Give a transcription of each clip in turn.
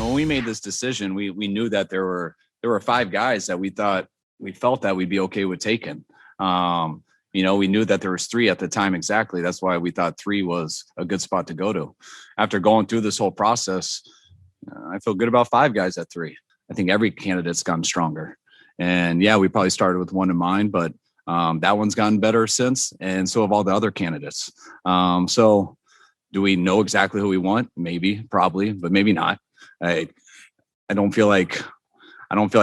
when we made this decision, we knew that there were 5 guys that we felt that we'd be okay with taking. We knew that there was 3 at the time exactly. That's why we thought 3 was a good spot to go to. After going through this whole process, I feel good about 5 guys at 3. I think every candidate's gotten stronger. And yeah, we probably started with one in mind, but that one's gotten better since, and so have all the other candidates. So do we know exactly who we want? Maybe, probably, but maybe not. I don't feel like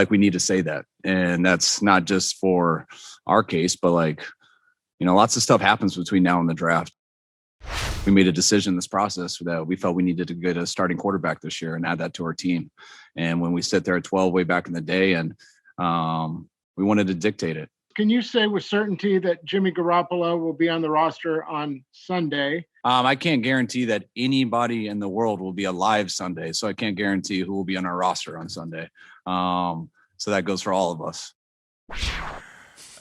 we need to say that. And that's not just for our case, but lots of stuff happens between now and the draft. We made a decision in this process that we felt we needed to get a starting quarterback this year and add that to our team. And when we sit there at 12 way back in the day, and we wanted to dictate it. Can you say with certainty that Jimmy Garoppolo will be on the roster on Sunday? I can't guarantee that anybody in the world will be alive Sunday, so I can't guarantee who will be on our roster on Sunday. So that goes for all of us.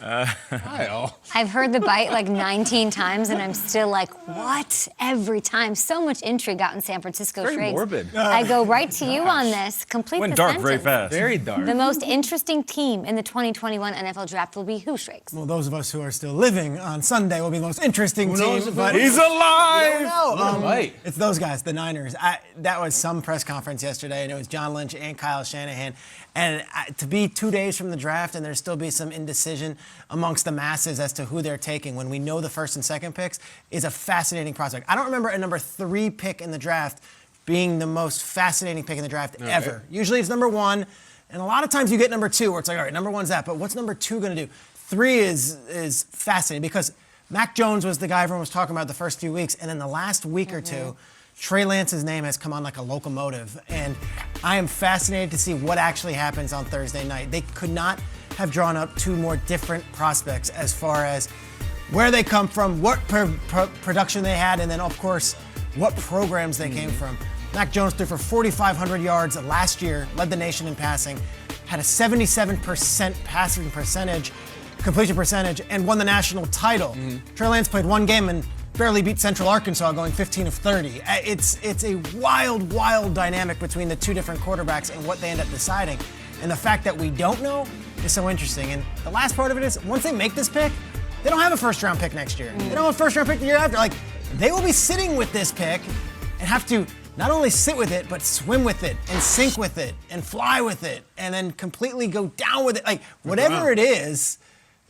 Hi, all. I've heard the bite 19 times, and I'm still what? Every time. So much intrigue out in San Francisco. Very Triggs. morbid. I go right to you on this. Complete Went the dark sentence. very fast. Very dark. The most interesting team in the 2021 NFL Draft will be who, Triggs? Well, those of us who are still living on Sunday will be the most interesting team. But he's alive! No, it's those guys, the Niners. That was some press conference yesterday, and it was John Lynch and Kyle Shanahan. And to be 2 days from the draft and there still be some indecision amongst the masses as to who they're taking when we know the first and second picks is a fascinating prospect. I don't remember a number 3 pick in the draft being the most fascinating pick in the draft ever. Usually it's number 1, and a lot of times you get number 2 where it's all right, number 1's that, but what's number 2 going to do? 3 is fascinating because Mac Jones was the guy everyone was talking about the first few weeks, and in the last week or two, Trey Lance's name has come on like a locomotive, and I am fascinated to see what actually happens on Thursday night. They could not have drawn up 2 more different prospects as far as where they come from, what production they had, and then, of course, what programs they came from. Mac Jones threw for 4,500 yards last year, led the nation in passing, had a 77% passing percentage, completion percentage, and won the national title. Trey Lance played 1 game and barely beat Central Arkansas going 15 of 30. It's a wild, wild dynamic between the 2 different quarterbacks and what they end up deciding. And the fact that we don't know is so interesting. And the last part of it is, once they make this pick, they don't have a first-round pick next year. They don't have a first-round pick the year after. They will be sitting with this pick and have to not only sit with it, but swim with it and sink with it and fly with it and then completely go down with it. Whatever it is,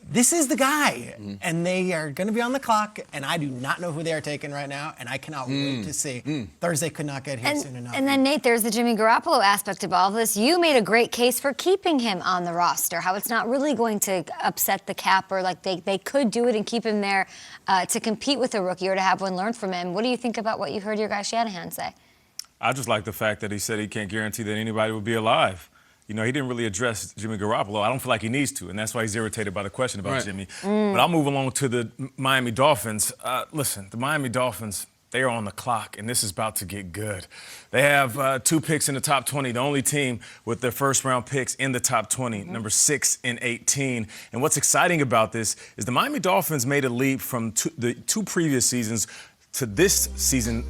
this is the guy, and they are going to be on the clock, and I do not know who they are taking right now, and I cannot wait to see. Thursday could not get here soon enough. And then, Nate, there's the Jimmy Garoppolo aspect of all of this. You made a great case for keeping him on the roster, how it's not really going to upset the cap, or they could do it and keep him there to compete with a rookie or to have one learn from him. What do you think about what you heard your guy Shanahan say? I just like the fact that he said he can't guarantee that anybody will be alive. He didn't really address Jimmy Garoppolo. I don't feel like he needs to, and that's why he's irritated by the question about Jimmy. But I'll move along to the Miami Dolphins. Listen, the Miami Dolphins, they are on the clock, and this is about to get good. They have 2 picks in the top 20, the only team with their first-round picks in the top 20, number 6 and 18. And what's exciting about this is the Miami Dolphins made a leap from the 2 previous seasons to this season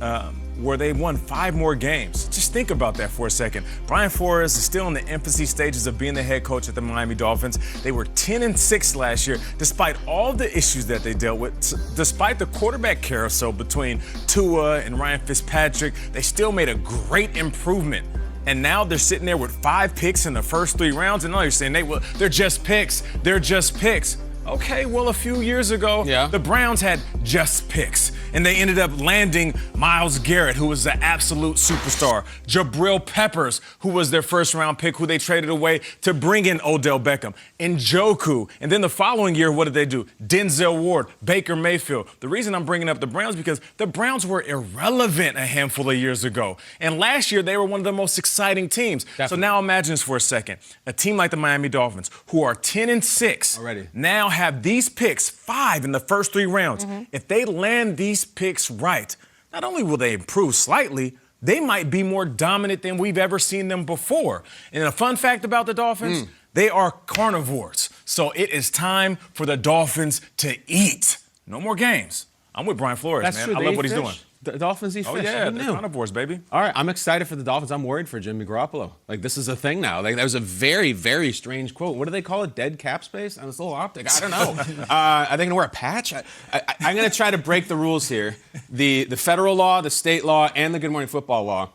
where they won 5 more games. Just think about that for a second. Brian Flores is still in the infancy stages of being the head coach at the Miami Dolphins. They were 10-6 last year, despite all the issues that they dealt with. Despite the quarterback carousel between Tua and Ryan Fitzpatrick, they still made a great improvement. And now they're sitting there with 5 picks in the first 3 rounds, and all you're saying, they're just picks. They're just picks. Okay, well, a few years ago, the Browns had just picks, and they ended up landing Myles Garrett, who was the absolute superstar, Jabril Peppers, who was their first-round pick, who they traded away to bring in Odell Beckham, Njoku, and then the following year, what did they do? Denzel Ward, Baker Mayfield. The reason I'm bringing up the Browns because the Browns were irrelevant a handful of years ago, and last year they were one of the most exciting teams. Definitely. So now imagine this for a second. A team like the Miami Dolphins, who are 10-6, already now have these picks, 5 in the first 3 rounds. If they land these picks right, not only will they improve slightly, they might be more dominant than we've ever seen them before. And a fun fact about the Dolphins, they are carnivores. So it is time for the Dolphins to eat. No more games. I'm with Brian Flores, That's man. true. I They love eat what he's fish. doing. The Dolphins eat Oh, fish. yeah, Who the knew? carnivores, baby. All right, I'm excited for the Dolphins. I'm worried for Jimmy Garoppolo. Like, this is a thing now. Like, that was a very, very strange quote. What do they call it? Dead cap space? On this little optic? I don't know. Are they going to wear a patch? I'm going to try to break the rules here. The federal law, the state law, and the Good Morning Football law.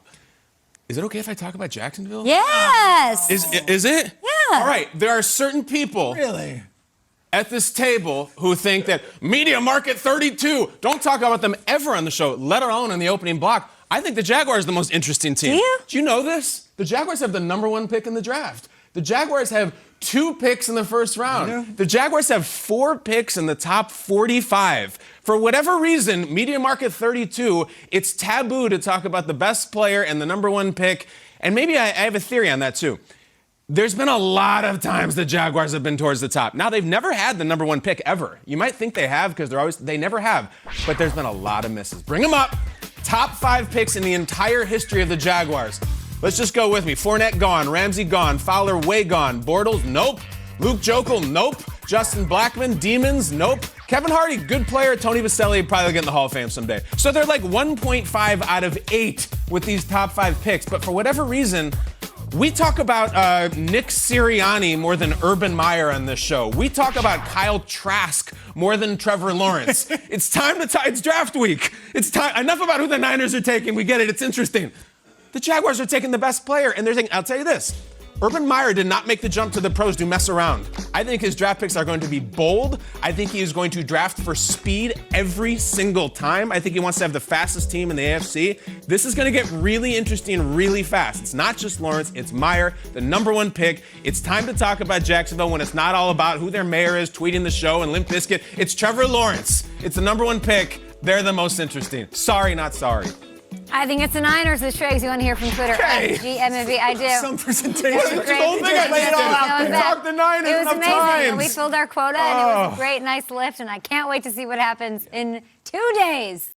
Is it okay if I talk about Jacksonville? Yes. Is it? Yeah. All right, there are certain people Really? at this table who think that Media Market 32, don't talk about them ever on the show, let alone in the opening block. I think the Jaguars are the most interesting team. Do you? Do you know this? The Jaguars have the #1 pick in the draft. The Jaguars have 2 picks in the first round. The Jaguars have 4 picks in the top 45. For whatever reason, Media Market 32, it's taboo to talk about the best player and the #1 pick. And maybe I have a theory on that too. There's been a lot of times the Jaguars have been towards the top. Now, they've never had the #1 pick ever. You might think they have because they never have. But there's been a lot of misses. Bring them up. Top 5 picks in the entire history of the Jaguars. Let's just go with me. Fournette gone, Ramsey gone, Fowler way gone, Bortles, nope. Luke Jokel, nope. Justin Blackman, Demons, nope. Kevin Hardy, good player. Tony Vaselli, probably get in the Hall of Fame someday. So they're like 1.5 out of 8 with these top 5 picks. But for whatever reason, we talk about Nick Sirianni more than Urban Meyer on this show. We talk about Kyle Trask more than Trevor Lawrence. It's time to it's draft week. It's time. Enough about who the Niners are taking. We get it. It's interesting. The Jaguars are taking the best player, and they're taking, I'll tell you this. Urban Meyer did not make the jump to the pros to mess around. I think his draft picks are going to be bold. I think he is going to draft for speed every single time. I think he wants to have the fastest team in the AFC. This is going to get really interesting really fast. It's not just Lawrence, it's Meyer, the #1 pick. It's time to talk about Jacksonville when it's not all about who their mayor is tweeting the show and Limp Bizkit. It's Trevor Lawrence. It's the #1 pick. They're the most interesting. Sorry, not sorry. I think it's the Niners. The Shregs, you want to hear from Twitter Okay. at GMMV. I do. Some presentation. It was The whole thing I great. just did. That was Talk the Niners It was enough amazing. And times. we filled our quota, and it was a great, nice lift. And I can't wait to see what happens in 2 days.